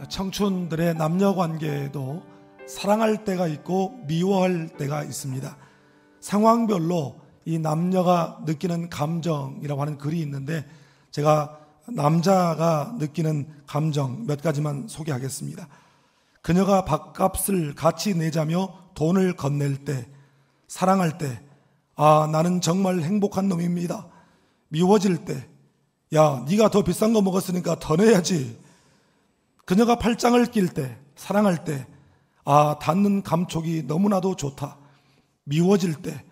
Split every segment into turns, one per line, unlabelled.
청춘들의 남녀 관계에도 사랑할 때가 있고 미워할 때가 있습니다. 상황별로 이 남녀가 느끼는 감정이라고 하는 글이 있는데, 제가 남자가 느끼는 감정 몇 가지만 소개하겠습니다. 그녀가 밥값을 같이 내자며 돈을 건넬 때, 사랑할 때, 아, 나는 정말 행복한 놈입니다. 미워질 때, 야, 네가 더 비싼 거 먹었으니까 더 내야지. 그녀가 팔짱을 낄 때, 사랑할 때, 아, 닿는 감촉이 너무나도 좋다. 미워질 때,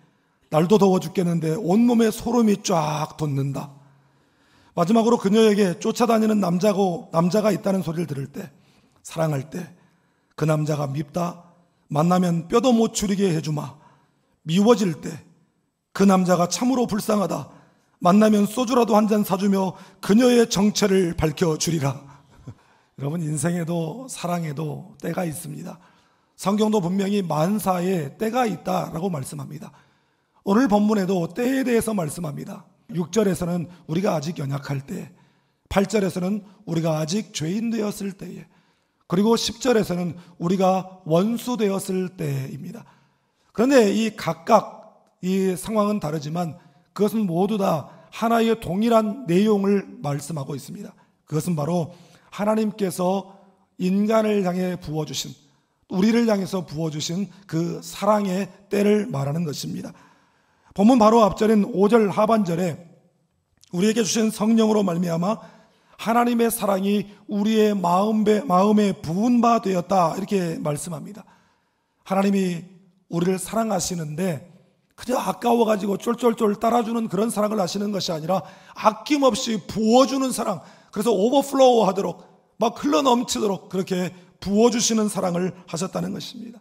날도 더워 죽겠는데 온몸에 소름이 쫙 돋는다. 마지막으로 그녀에게 쫓아다니는 남자가 있다는 소리를 들을 때, 사랑할 때, 그 남자가 밉다. 만나면 뼈도 못 추리게 해주마. 미워질 때, 그 남자가 참으로 불쌍하다. 만나면 소주라도 한 잔 사주며 그녀의 정체를 밝혀주리라. 여러분, 인생에도 사랑에도 때가 있습니다. 성경도 분명히 만사에 때가 있다라고 말씀합니다. 오늘 본문에도 때에 대해서 말씀합니다. 6절에서는 우리가 아직 연약할 때, 8절에서는 우리가 아직 죄인 되었을 때에, 그리고 10절에서는 우리가 원수 되었을 때입니다. 그런데 이 각각 이 상황은 다르지만 그것은 모두 다 하나의 동일한 내용을 말씀하고 있습니다. 그것은 바로 하나님께서 인간을 향해 부어주신, 우리를 향해서 부어주신 그 사랑의 때를 말하는 것입니다. 본문 바로 앞절인 5절 하반절에 우리에게 주신 성령으로 말미암아 하나님의 사랑이 우리의 마음에 부은 바 되었다, 이렇게 말씀합니다. 하나님이 우리를 사랑하시는데 그저 아까워가지고 쫄쫄쫄 따라주는 그런 사랑을 하시는 것이 아니라 아낌없이 부어주는 사랑, 그래서 오버플로우 하도록, 막 흘러넘치도록 그렇게 부어주시는 사랑을 하셨다는 것입니다.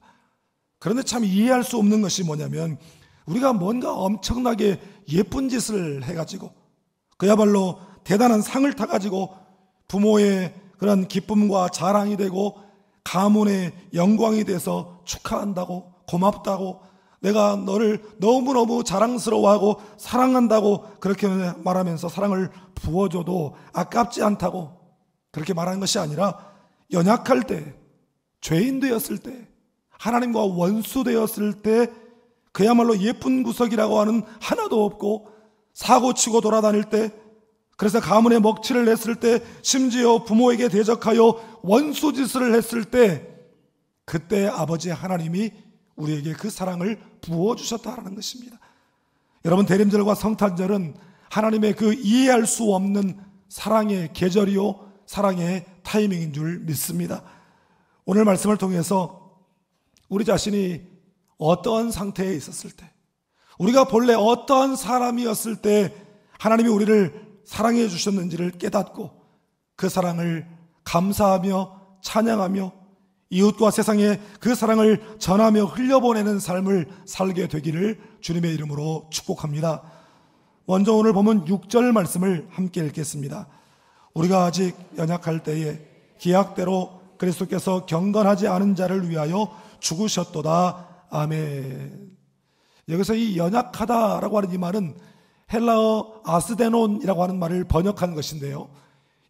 그런데 참 이해할 수 없는 것이 뭐냐면, 우리가 뭔가 엄청나게 예쁜 짓을 해가지고, 그야말로 대단한 상을 타가지고 부모의 그런 기쁨과 자랑이 되고 가문의 영광이 돼서 축하한다고, 고맙다고, 내가 너를 너무너무 자랑스러워하고 사랑한다고 그렇게 말하면서 사랑을 부어줘도 아깝지 않다고 그렇게 말하는 것이 아니라, 연약할 때, 죄인 되었을 때, 하나님과 원수 되었을 때, 그야말로 예쁜 구석이라고 하는 하나도 없고 사고치고 돌아다닐 때, 그래서 가문에 먹칠을 냈을 때, 심지어 부모에게 대적하여 원수짓을 했을 때, 그때 아버지 하나님이 우리에게 그 사랑을 부어주셨다라는 것입니다. 여러분, 대림절과 성탄절은 하나님의 그 이해할 수 없는 사랑의 계절이요, 사랑의 타이밍인 줄 믿습니다. 오늘 말씀을 통해서 우리 자신이 어떠한 상태에 있었을 때, 우리가 본래 어떠한 사람이었을 때 하나님이 우리를 사랑해 주셨는지를 깨닫고 그 사랑을 감사하며 찬양하며 이웃과 세상에 그 사랑을 전하며 흘려보내는 삶을 살게 되기를 주님의 이름으로 축복합니다. 먼저 오늘 보면 6절 말씀을 함께 읽겠습니다. 우리가 아직 연약할 때에 기약대로 그리스도께서 경건하지 않은 자를 위하여 죽으셨도다. 아멘. 여기서 이 연약하다라고 하는 이 말은 헬라어 아스데논이라고 하는 말을 번역한 것인데요,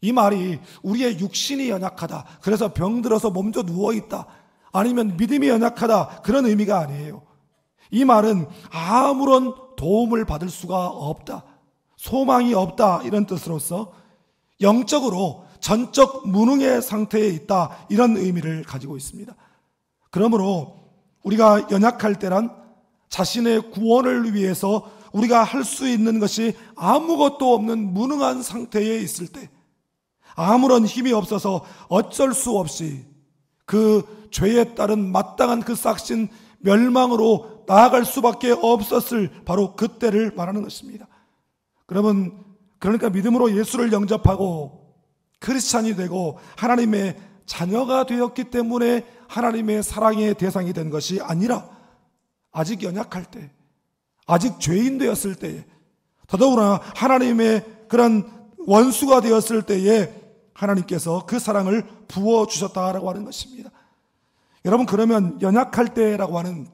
이 말이 우리의 육신이 연약하다, 그래서 병들어서 몸져 누워있다, 아니면 믿음이 연약하다, 그런 의미가 아니에요. 이 말은 아무런 도움을 받을 수가 없다, 소망이 없다, 이런 뜻으로서 영적으로 전적 무능의 상태에 있다, 이런 의미를 가지고 있습니다. 그러므로 우리가 연약할 때란 자신의 구원을 위해서 우리가 할 수 있는 것이 아무것도 없는 무능한 상태에 있을 때, 아무런 힘이 없어서 어쩔 수 없이 그 죄에 따른 마땅한 그 싹신 멸망으로 나아갈 수밖에 없었을 바로 그때를 말하는 것입니다. 그러면 그러니까 믿음으로 예수를 영접하고 크리스찬이 되고 하나님의 자녀가 되었기 때문에 하나님의 사랑의 대상이 된 것이 아니라, 아직 연약할 때, 아직 죄인 되었을 때에, 더더구나 하나님의 그런 원수가 되었을 때에 하나님께서 그 사랑을 부어주셨다라고 하는 것입니다. 여러분, 그러면 연약할 때라고 하는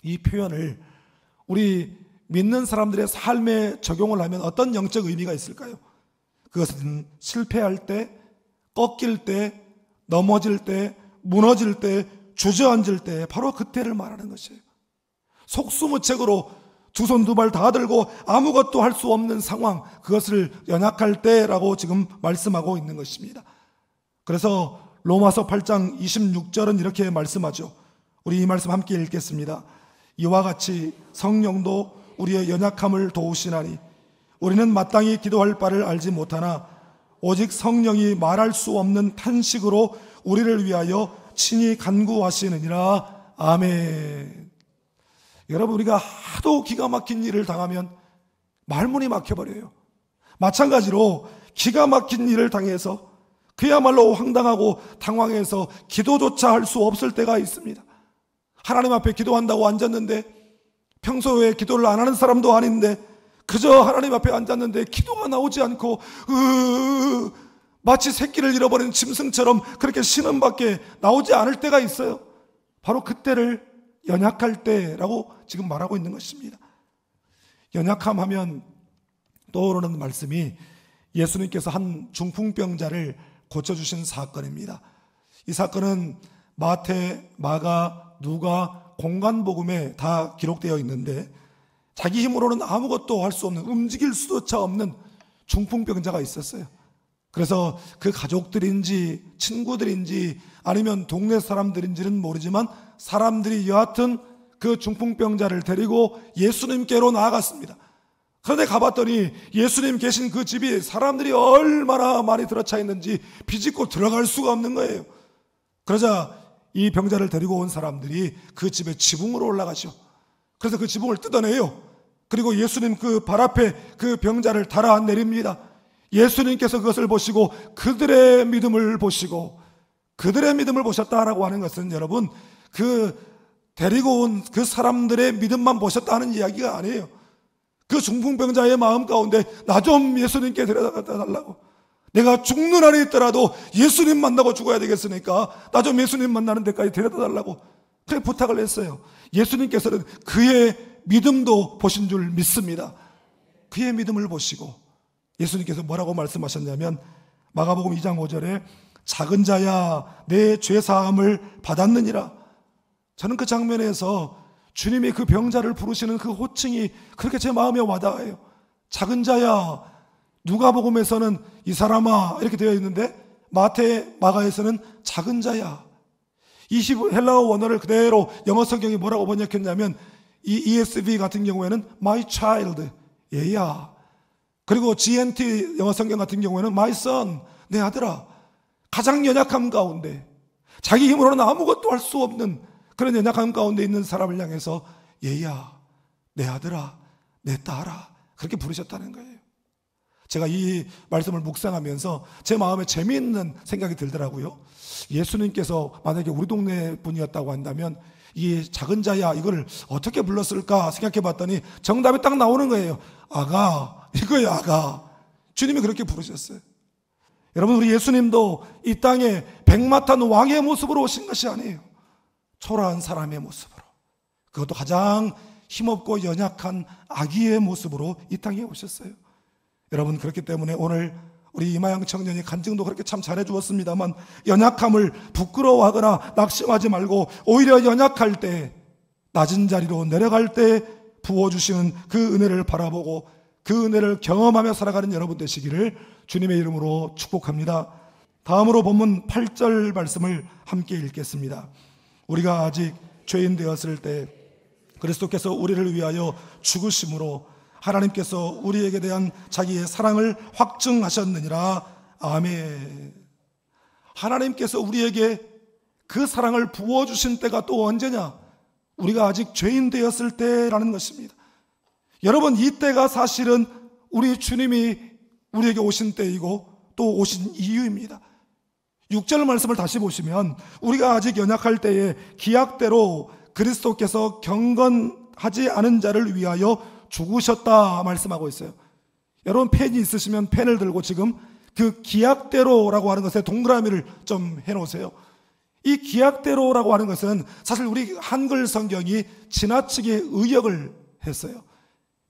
이 표현을 우리 믿는 사람들의 삶에 적용을 하면 어떤 영적 의미가 있을까요? 그것은 실패할 때, 꺾일 때, 넘어질 때, 무너질 때, 주저앉을 때 바로 그때를 말하는 것이에요. 속수무책으로 두 손 두 발 다 들고 아무것도 할 수 없는 상황, 그것을 연약할 때라고 지금 말씀하고 있는 것입니다. 그래서 로마서 8장 26절은 이렇게 말씀하죠. 우리 이 말씀 함께 읽겠습니다. 이와 같이 성령도 우리의 연약함을 도우시나니 우리는 마땅히 기도할 바를 알지 못하나 오직 성령이 말할 수 없는 탄식으로 우리를 위하여 친히 간구하시느니라. 아멘. 여러분, 우리가 하도 기가 막힌 일을 당하면 말문이 막혀버려요. 마찬가지로 기가 막힌 일을 당해서 그야말로 황당하고 당황해서 기도조차 할 수 없을 때가 있습니다. 하나님 앞에 기도한다고 앉았는데, 평소에 기도를 안 하는 사람도 아닌데 그저 하나님 앞에 앉았는데 기도가 나오지 않고 마치 새끼를 잃어버린 짐승처럼 그렇게 신음밖에 나오지 않을 때가 있어요. 바로 그때를 연약할 때라고 지금 말하고 있는 것입니다. 연약함 하면 떠오르는 말씀이 예수님께서 한 중풍병자를 고쳐주신 사건입니다. 이 사건은 마태, 마가, 누가, 공간복음에 다 기록되어 있는데, 자기 힘으로는 아무것도 할 수 없는, 움직일 수조차 없는 중풍병자가 있었어요. 그래서 그 가족들인지 친구들인지 아니면 동네 사람들인지는 모르지만 사람들이 여하튼 그 중풍병자를 데리고 예수님께로 나아갔습니다. 그런데 가봤더니 예수님 계신 그 집이 사람들이 얼마나 많이 들어차 있는지 비집고 들어갈 수가 없는 거예요. 그러자 이 병자를 데리고 온 사람들이 그 집의 지붕으로 올라가죠. 그래서 그 지붕을 뜯어내요. 그리고 예수님 그 발 앞에 그 병자를 달아 내립니다. 예수님께서 그것을 보시고 그들의 믿음을 보시고, 그들의 믿음을 보셨다라고 하는 것은 여러분, 그 데리고 온 그 사람들의 믿음만 보셨다는 이야기가 아니에요. 그 중풍병자의 마음 가운데 나 좀 예수님께 데려다 달라고, 내가 죽는 한이 있더라도 예수님 만나고 죽어야 되겠으니까 나 좀 예수님 만나는 데까지 데려다 달라고 그렇게 부탁을 했어요. 예수님께서는 그의 믿음도 보신 줄 믿습니다. 그의 믿음을 보시고 예수님께서 뭐라고 말씀하셨냐면, 마가복음 2장 5절에 작은 자야 내 죄사함을 받았느니라. 저는 그 장면에서 주님이 그 병자를 부르시는 그 호칭이 그렇게 제 마음에 와닿아요. 작은 자야. 누가복음에서는 이 사람아 이렇게 되어 있는데, 마태, 마가에서는 작은 자야. 이 헬라어 원어를 그대로 영어 성경이 뭐라고 번역했냐면, 이 ESV 같은 경우에는 my child, 얘야. 그리고 GNT 영어 성경 같은 경우에는 my son, 내 아들아. 가장 연약함 가운데, 자기 힘으로는 아무것도 할 수 없는 그런 연약함 가운데 있는 사람을 향해서 얘야, 내 아들아, 내 딸아, 그렇게 부르셨다는 거예요. 제가 이 말씀을 묵상하면서 제 마음에 재미있는 생각이 들더라고요. 예수님께서 만약에 우리 동네 분이었다고 한다면 이 작은 자야 이걸 어떻게 불렀을까 생각해 봤더니 정답이 딱 나오는 거예요. 아가, 이거예요, 아가. 주님이 그렇게 부르셨어요. 여러분, 우리 예수님도 이 땅에 백마탄 왕의 모습으로 오신 것이 아니에요. 초라한 사람의 모습으로, 그것도 가장 힘없고 연약한 아기의 모습으로 이 땅에 오셨어요. 여러분, 그렇기 때문에 오늘 우리 이마영 청년이 간증도 그렇게 참 잘해주었습니다만, 연약함을 부끄러워하거나 낙심하지 말고 오히려 연약할 때, 낮은 자리로 내려갈 때 부어주시는 그 은혜를 바라보고 그 은혜를 경험하며 살아가는 여러분 되시기를 주님의 이름으로 축복합니다. 다음으로 본문 8절 말씀을 함께 읽겠습니다. 우리가 아직 죄인 되었을 때 그리스도께서 우리를 위하여 죽으심으로 하나님께서 우리에게 대한 자기의 사랑을 확증하셨느니라. 아멘. 하나님께서 우리에게 그 사랑을 부어주신 때가 또 언제냐? 우리가 아직 죄인 되었을 때라는 것입니다. 여러분, 이 때가 사실은 우리 주님이 우리에게 오신 때이고 또 오신 이유입니다. 6절 말씀을 다시 보시면, 우리가 아직 연약할 때에 기약대로 그리스도께서 경건하지 않은 자를 위하여 죽으셨다 말씀하고 있어요. 여러분, 펜이 있으시면 펜을 들고 지금 그 기약대로라고 하는 것에 동그라미를 좀 해놓으세요. 이 기약대로라고 하는 것은 사실 우리 한글 성경이 지나치게 의역을 했어요.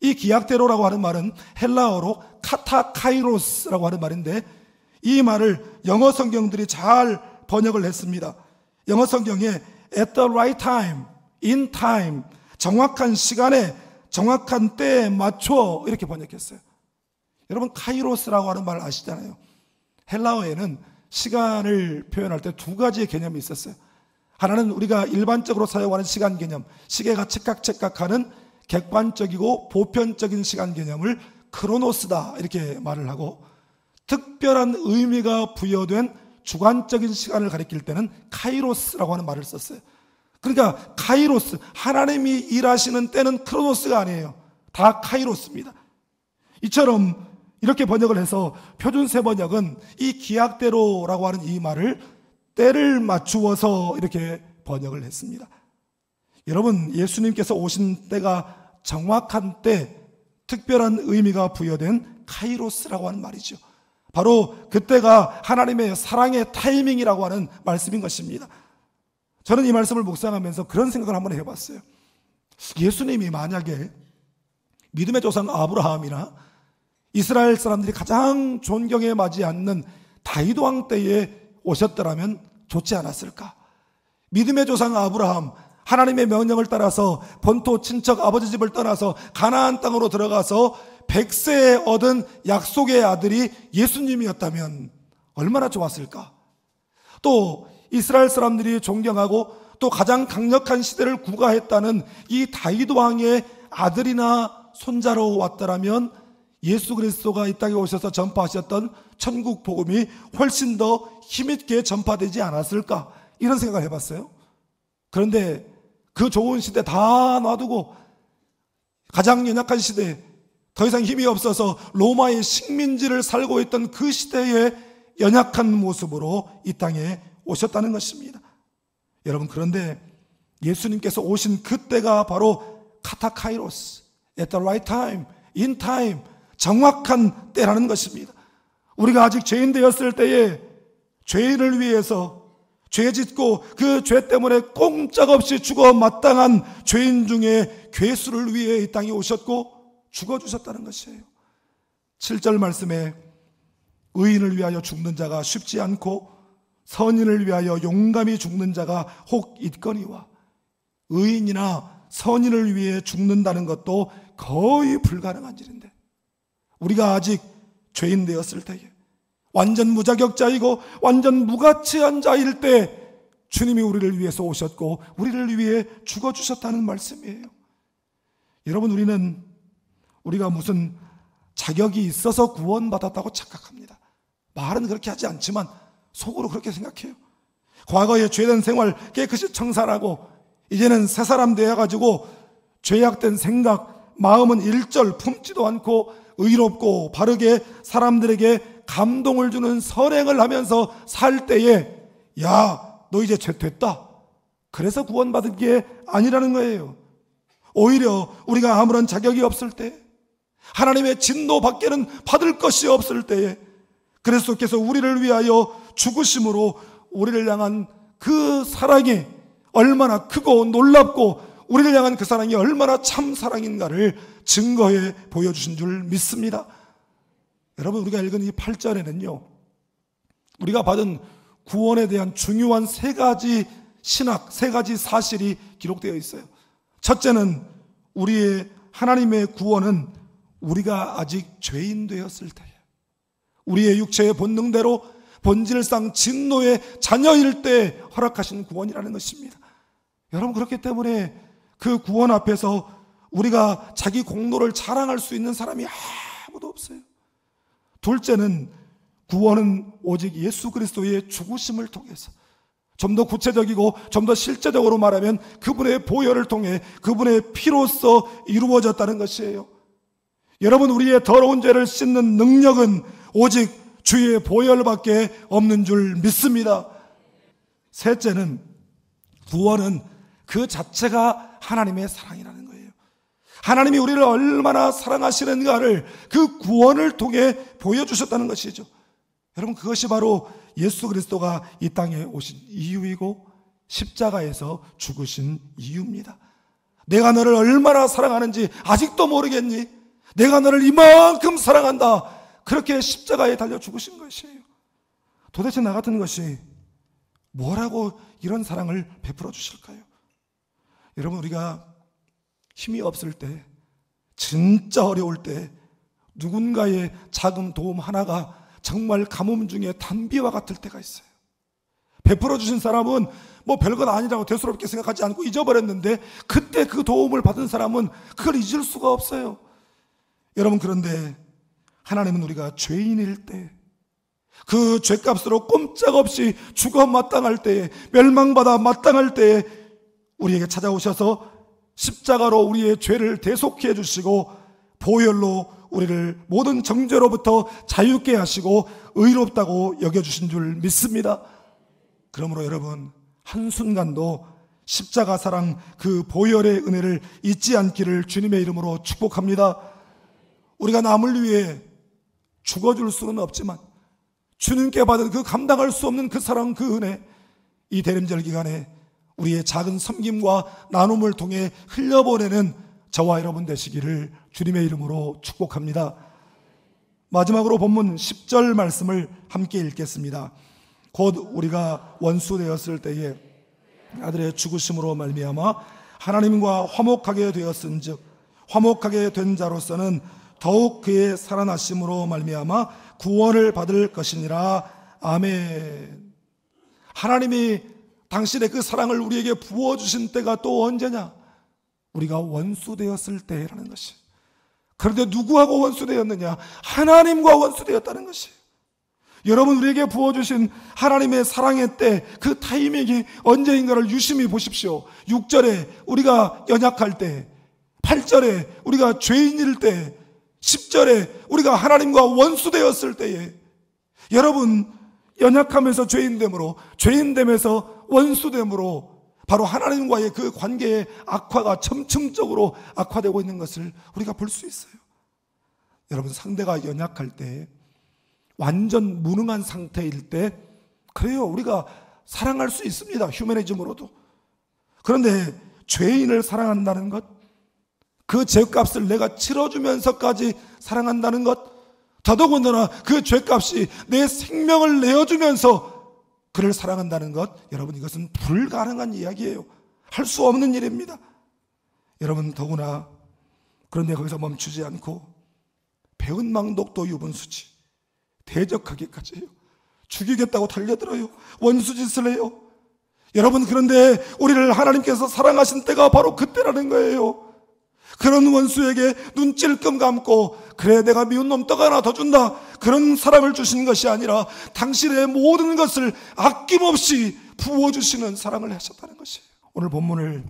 이 기약대로라고 하는 말은 헬라어로 카타카이로스라고 하는 말인데, 이 말을 영어 성경들이 잘 번역을 했습니다. 영어 성경에 at the right time, in time, 정확한 시간에 정확한 때에 맞춰 이렇게 번역했어요. 여러분 카이로스라고 하는 말 아시잖아요. 헬라어에는 시간을 표현할 때 두 가지의 개념이 있었어요. 하나는 우리가 일반적으로 사용하는 시간 개념, 시계가 칙각칙각하는 객관적이고 보편적인 시간 개념을 크로노스다 이렇게 말을 하고, 특별한 의미가 부여된 주관적인 시간을 가리킬 때는 카이로스라고 하는 말을 썼어요. 그러니까 카이로스, 하나님이 일하시는 때는 크로노스가 아니에요. 다 카이로스입니다. 이처럼 이렇게 번역을 해서 표준세 번역은 이 기약대로라고 하는 이 말을 때를 맞추어서 이렇게 번역을 했습니다. 여러분, 예수님께서 오신 때가 정확한 때, 특별한 의미가 부여된 카이로스라고 하는 말이죠. 바로 그때가 하나님의 사랑의 타이밍이라고 하는 말씀인 것입니다. 저는 이 말씀을 묵상하면서 그런 생각을 한번 해봤어요. 예수님이 만약에 믿음의 조상 아브라함이나 이스라엘 사람들이 가장 존경에 맞지 않는 다윗 왕 때에 오셨더라면 좋지 않았을까? 믿음의 조상 아브라함, 하나님의 명령을 따라서 본토 친척 아버지 집을 떠나서 가나안 땅으로 들어가서 100세에 얻은 약속의 아들이 예수님이었다면 얼마나 좋았을까? 또 이스라엘 사람들이 존경하고 또 가장 강력한 시대를 구가했다는 이 다윗 왕의 아들이나 손자로 왔더라면 예수 그리스도가 이 땅에 오셔서 전파하셨던 천국 복음이 훨씬 더 힘있게 전파되지 않았을까? 이런 생각을 해봤어요. 그런데 그 좋은 시대 다 놔두고 가장 연약한 시대, 더 이상 힘이 없어서 로마의 식민지를 살고 있던 그 시대의 연약한 모습으로 이 땅에 오셨다는 것입니다. 여러분, 그런데 예수님께서 오신 그때가 바로 카타카이로스, at the right time, in time, 정확한 때라는 것입니다. 우리가 아직 죄인 되었을 때에 죄인을 위해서 죄 짓고 그 죄 때문에 꼼짝없이 죽어 마땅한 죄인 중에 괴수를 위해 이 땅에 오셨고 죽어주셨다는 것이에요. 7절 말씀에 의인을 위하여 죽는 자가 쉽지 않고 선인을 위하여 용감히 죽는 자가 혹 있거니와, 의인이나 선인을 위해 죽는다는 것도 거의 불가능한 일인데, 우리가 아직 죄인 되었을 때에 완전 무자격자이고 완전 무가치한 자일 때 주님이 우리를 위해서 오셨고 우리를 위해 죽어주셨다는 말씀이에요. 여러분, 우리가 무슨 자격이 있어서 구원받았다고 착각합니다. 말은 그렇게 하지 않지만 속으로 그렇게 생각해요. 과거에 죄된 생활 깨끗이 청산하고 이제는 새 사람 되어가지고 죄악된 생각, 마음은 일절 품지도 않고 의롭고 바르게 사람들에게 감동을 주는 선행을 하면서 살 때에, 야, 너 이제 죄 됐다, 그래서 구원받은 게 아니라는 거예요. 오히려 우리가 아무런 자격이 없을 때, 하나님의 진노 밖에는 받을 것이 없을 때에 그리스도께서 우리를 위하여 죽으심으로 우리를 향한 그 사랑이 얼마나 크고 놀랍고 우리를 향한 그 사랑이 얼마나 참 사랑인가를 증거해 보여주신 줄 믿습니다. 여러분, 우리가 읽은 이 8절에는요, 우리가 받은 구원에 대한 중요한 세 가지 신학, 세 가지 사실이 기록되어 있어요. 첫째는 우리의 하나님의 구원은 우리가 아직 죄인 되었을 때에, 우리의 육체의 본능대로 본질상 진노의 자녀일 때 허락하신 구원이라는 것입니다. 여러분, 그렇기 때문에 그 구원 앞에서 우리가 자기 공로를 자랑할 수 있는 사람이 아무도 없어요. 둘째는 구원은 오직 예수 그리스도의 죽으심을 통해서, 좀 더 구체적이고 좀 더 실제적으로 말하면 그분의 보혈을 통해 그분의 피로써 이루어졌다는 것이에요. 여러분, 우리의 더러운 죄를 씻는 능력은 오직 주의 보혈밖에 없는 줄 믿습니다. 셋째는 구원은 그 자체가 하나님의 사랑이라는 거예요. 하나님이 우리를 얼마나 사랑하시는가를 그 구원을 통해 보여주셨다는 것이죠. 여러분, 그것이 바로 예수 그리스도가 이 땅에 오신 이유이고 십자가에서 죽으신 이유입니다. 내가 너를 얼마나 사랑하는지 아직도 모르겠니? 내가 너를 이만큼 사랑한다. 그렇게 십자가에 달려 죽으신 것이에요. 도대체 나 같은 것이 뭐라고 이런 사랑을 베풀어 주실까요? 여러분, 우리가 힘이 없을 때, 진짜 어려울 때 누군가의 작은 도움 하나가 정말 가뭄 중에 단비와 같을 때가 있어요. 베풀어 주신 사람은 뭐 별것 아니라고 대수롭게 생각하지 않고 잊어버렸는데, 그때 그 도움을 받은 사람은 그걸 잊을 수가 없어요. 여러분, 그런데 하나님은 우리가 죄인일 때, 그 죄값으로 꼼짝없이 죽어 마땅할 때에, 멸망받아 마땅할 때에 우리에게 찾아오셔서 십자가로 우리의 죄를 대속해 주시고 보혈로 우리를 모든 정죄로부터 자유케 하시고 의롭다고 여겨주신 줄 믿습니다. 그러므로 여러분, 한순간도 십자가 사랑, 그 보혈의 은혜를 잊지 않기를 주님의 이름으로 축복합니다. 우리가 남을 위해 죽어줄 수는 없지만 주님께 받은 그 감당할 수 없는 그 사랑, 그 은혜, 이 대림절 기간에 우리의 작은 섬김과 나눔을 통해 흘려보내는 저와 여러분 되시기를 주님의 이름으로 축복합니다. 마지막으로 본문 10절 말씀을 함께 읽겠습니다. 곧 우리가 원수 되었을 때에 아들의 죽으심으로 말미암아 하나님과 화목하게 되었은즉 화목하게 된 자로서는 더욱 그의 살아나심으로 말미암아 구원을 받을 것이니라. 아멘. 하나님이 당신의 그 사랑을 우리에게 부어주신 때가 또 언제냐? 우리가 원수 되었을 때라는 것이. 그런데 누구하고 원수 되었느냐? 하나님과 원수 되었다는 것이. 여러분, 우리에게 부어주신 하나님의 사랑의 때, 그 타이밍이 언제인가를 유심히 보십시오. 6절에 우리가 연약할 때, 8절에 우리가 죄인일 때, 10절에 우리가 하나님과 원수 되었을 때에, 여러분, 연약하면서 죄인됨으로, 죄인됨에서 원수됨으로 바로 하나님과의 그 관계의 악화가 점층적으로 악화되고 있는 것을 우리가 볼 수 있어요. 여러분, 상대가 연약할 때, 완전 무능한 상태일 때, 그래요, 우리가 사랑할 수 있습니다. 휴머니즘으로도. 그런데 죄인을 사랑한다는 것, 그 죄값을 내가 치러주면서까지 사랑한다는 것, 더더군다나 그 죄값이 내 생명을 내어주면서 그를 사랑한다는 것, 여러분, 이것은 불가능한 이야기예요. 할 수 없는 일입니다. 여러분, 더구나 그런데 거기서 멈추지 않고 배은망덕도 유분수지, 대적하기까지 해요. 죽이겠다고 달려들어요. 원수짓을 해요. 여러분, 그런데 우리를 하나님께서 사랑하신 때가 바로 그때라는 거예요. 그런 원수에게 눈 찔끔 감고, 그래 내가 미운 놈 떡 하나 더 준다, 그런 사랑을 주신 것이 아니라 당신의 모든 것을 아낌없이 부어주시는 사랑을 하셨다는 것이에요. 오늘 본문을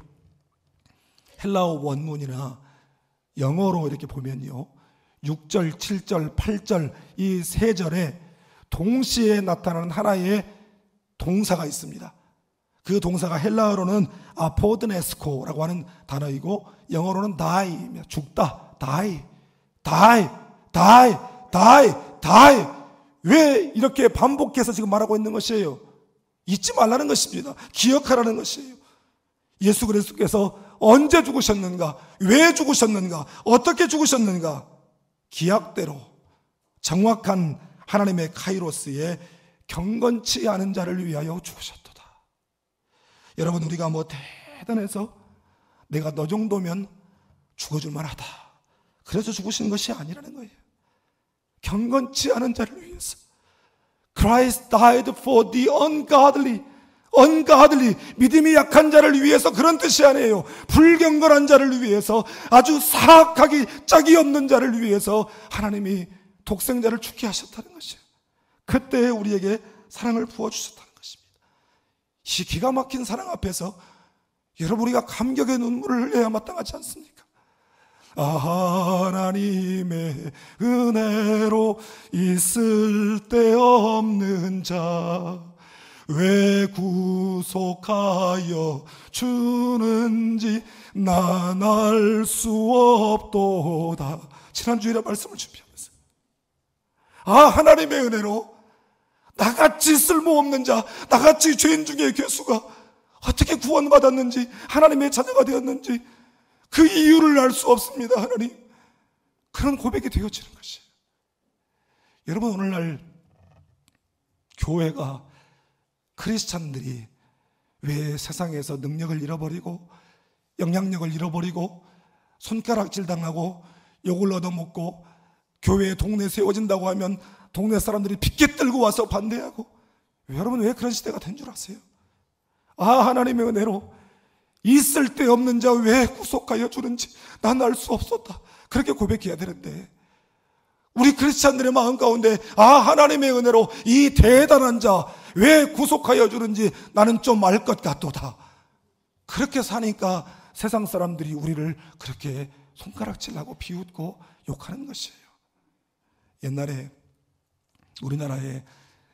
헬라어 원문이나 영어로 이렇게 보면요, 6절, 7절, 8절 이 세 절에 동시에 나타나는 하나의 동사가 있습니다. 그 동사가 헬라어로는 아포드네스코라고 하는 단어이고 영어로는 die, 죽다, die, die, die, die, die. 왜 이렇게 반복해서 지금 말하고 있는 것이에요? 잊지 말라는 것입니다. 기억하라는 것이에요. 예수 그리스도께서 언제 죽으셨는가, 왜 죽으셨는가, 어떻게 죽으셨는가, 기약대로 정확한 하나님의 카이로스에 경건치 않은 자를 위하여 죽으셨도다. 여러분, 우리가 뭐 대단해서 내가 너 정도면 죽어줄 만하다, 그래서 죽으신 것이 아니라는 거예요. 경건치 않은 자를 위해서. Christ died for the ungodly. ungodly, 믿음이 약한 자를 위해서, 그런 뜻이 아니에요. 불경건한 자를 위해서, 아주 사악하기 짝이 없는 자를 위해서 하나님이 독생자를 죽게 하셨다는 것이에요. 그때 우리에게 사랑을 부어주셨다는 것입니다. 이 기가 막힌 사랑 앞에서 여러분, 우리가 감격의 눈물을 흘려야 마땅하지 않습니까? 하나님의 은혜로 있을 데 없는 자 왜 구속하여 주는지 난 알 수 없도다. 지난주일에 말씀을 준비하면서 하나님의 은혜로 나같이 쓸모없는 자, 나같이 죄인 중에 괴수가 어떻게 구원받았는지, 하나님의 자녀가 되었는지 그 이유를 알 수 없습니다. 하나님, 그런 고백이 되어지는 것이에요. 여러분, 오늘날 교회가 크리스찬들이 왜 세상에서 능력을 잃어버리고 영향력을 잃어버리고 손가락질 당하고 욕을 얻어먹고 교회에 동네 세워진다고 하면 동네 사람들이 피켓 들고 와서 반대하고, 여러분 왜 그런 시대가 된 줄 아세요? 하나님의 은혜로 있을 데 없는 자 왜 구속하여 주는지 난 알 수 없었다, 그렇게 고백해야 되는데, 우리 크리스찬들의 마음 가운데 하나님의 은혜로 이 대단한 자 왜 구속하여 주는지 나는 좀 알 것 같도다, 그렇게 사니까 세상 사람들이 우리를 그렇게 손가락질하고 비웃고 욕하는 것이에요. 옛날에 우리나라에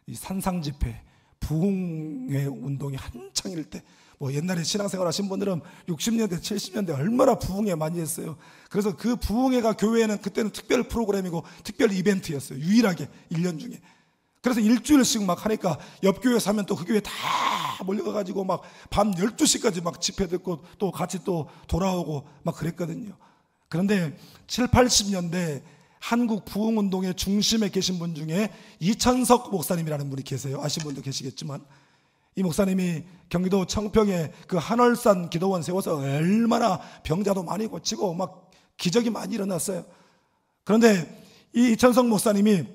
이 산상집회, 부흥회 운동이 한창일 때, 옛날에 신앙생활 하신 분들은 60년대 70년대 얼마나 부흥회 많이 했어요. 그래서 그 부흥회가 교회에는 그때는 특별 프로그램이고 특별 이벤트였어요. 유일하게 1년 중에. 그래서 일주일씩 막 하니까 옆 교회 사면 또 그 교회 다 몰려가가지고 막 밤 12시까지 막 집회 듣고 또 같이 또 돌아오고 막 그랬거든요. 그런데 7, 80년대 한국 부흥운동의 중심에 계신 분 중에 이천석 목사님이라는 분이 계세요. 아시는 분도 계시겠지만, 이 목사님이 경기도 청평에 그 한월산 기도원 세워서 얼마나 병자도 많이 고치고 막 기적이 많이 일어났어요. 그런데 이 이천석 목사님이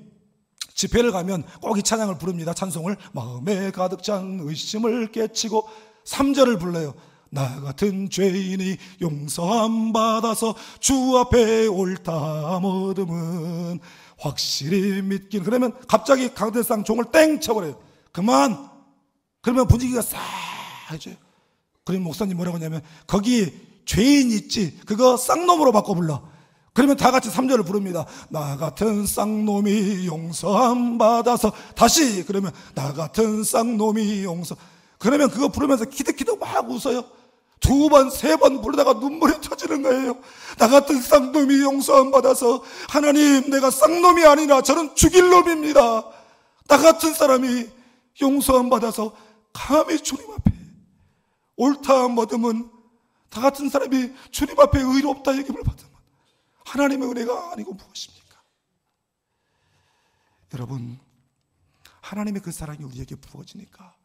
집회를 가면 꼭 이 찬양을 부릅니다. 찬송을. 마음에 가득 찬 의심을 깨치고 3절을 불러요. 나 같은 죄인이 용서함 받아서 주 앞에 옳다 얻음은 확실히 믿긴. 그러면 갑자기 강대상 종을 땡 쳐버려요. 그만. 그러면 분위기가 싸해져요. 그러면 목사님 뭐라고 하냐면, 거기 죄인 있지, 그거 쌍놈으로 바꿔 불러. 그러면 다 같이 3절을 부릅니다. 나 같은 쌍놈이 용서함 받아서. 다시. 그러면 나 같은 쌍놈이 용서. 그러면 그거 부르면서 키득키득 막 웃어요. 2번, 3번 부르다가 눈물이 터지는 거예요. 나 같은 쌍놈이 용서함 받아서, 하나님 내가 쌍놈이 아니라 저는 죽일 놈입니다. 나 같은 사람이 용서함 받아서 감히 주님 앞에 옳다 얻음은, 나 같은 사람이 주님 앞에 의롭다 여김을 받으면 하나님의 은혜가 아니고 무엇입니까? 여러분, 하나님의 그 사랑이 우리에게 부어지니까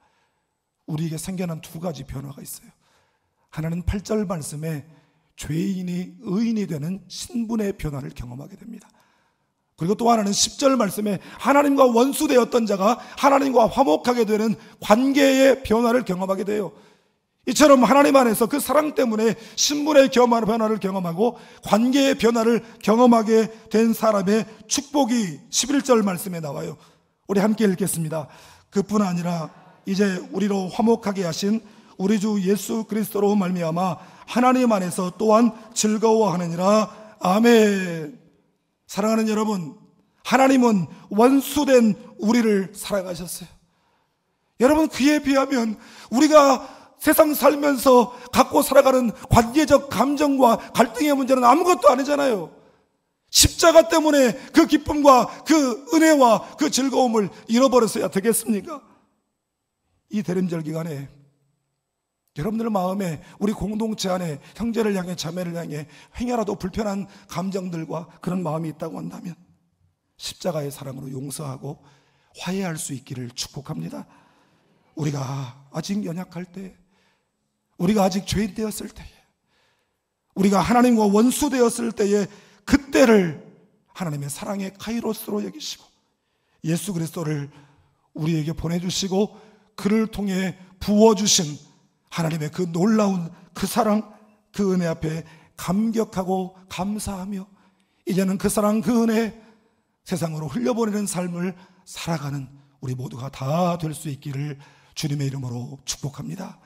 우리에게 생겨난 2가지 변화가 있어요. 하나는 8절 말씀에 죄인이 의인이 되는 신분의 변화를 경험하게 됩니다. 그리고 또 하나는 10절 말씀에 하나님과 원수되었던 자가 하나님과 화목하게 되는 관계의 변화를 경험하게 돼요. 이처럼 하나님 안에서 그 사랑 때문에 신분의 변화를 경험하고 관계의 변화를 경험하게 된 사람의 축복이 11절 말씀에 나와요. 우리 함께 읽겠습니다. 그뿐 아니라 이제 우리로 화목하게 하신 우리 주 예수 그리스도로 말미암아 하나님 안에서 또한 즐거워하느니라. 아멘. 사랑하는 여러분, 하나님은 원수된 우리를 사랑하셨어요. 여러분, 그에 비하면 우리가 세상 살면서 갖고 살아가는 관계적 감정과 갈등의 문제는 아무것도 아니잖아요. 십자가 때문에 그 기쁨과 그 은혜와 그 즐거움을 잃어버렸어야 되겠습니까? 이 대림절 기간에 여러분들 마음에, 우리 공동체 안에 형제를 향해 자매를 향해 행여라도 불편한 감정들과 그런 마음이 있다고 한다면 십자가의 사랑으로 용서하고 화해할 수 있기를 축복합니다. 우리가 아직 연약할 때, 우리가 아직 죄인 되었을 때에, 우리가 하나님과 원수 되었을 때에 그때를 하나님의 사랑의 카이로스로 여기시고 예수 그리스도를 우리에게 보내주시고 그를 통해 부어주신 하나님의 그 놀라운 그 사랑, 그 은혜 앞에 감격하고 감사하며 이제는 그 사랑, 그 은혜 세상으로 흘려보내는 삶을 살아가는 우리 모두가 다 될 수 있기를 주님의 이름으로 축복합니다.